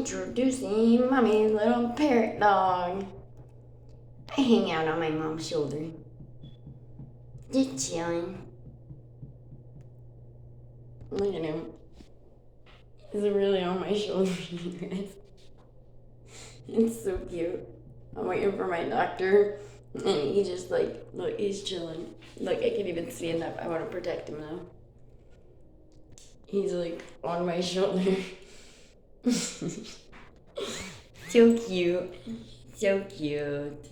Introducing Mommy's little parrot dog. I hang out on my mom's shoulder. Just chilling. Look at him. He's really on my shoulder, you guys. It's so cute. I'm waiting for my doctor, and he just look, he's chilling. Look, I can't even stand up. I want to protect him now. He's on my shoulder. So cute. So cute.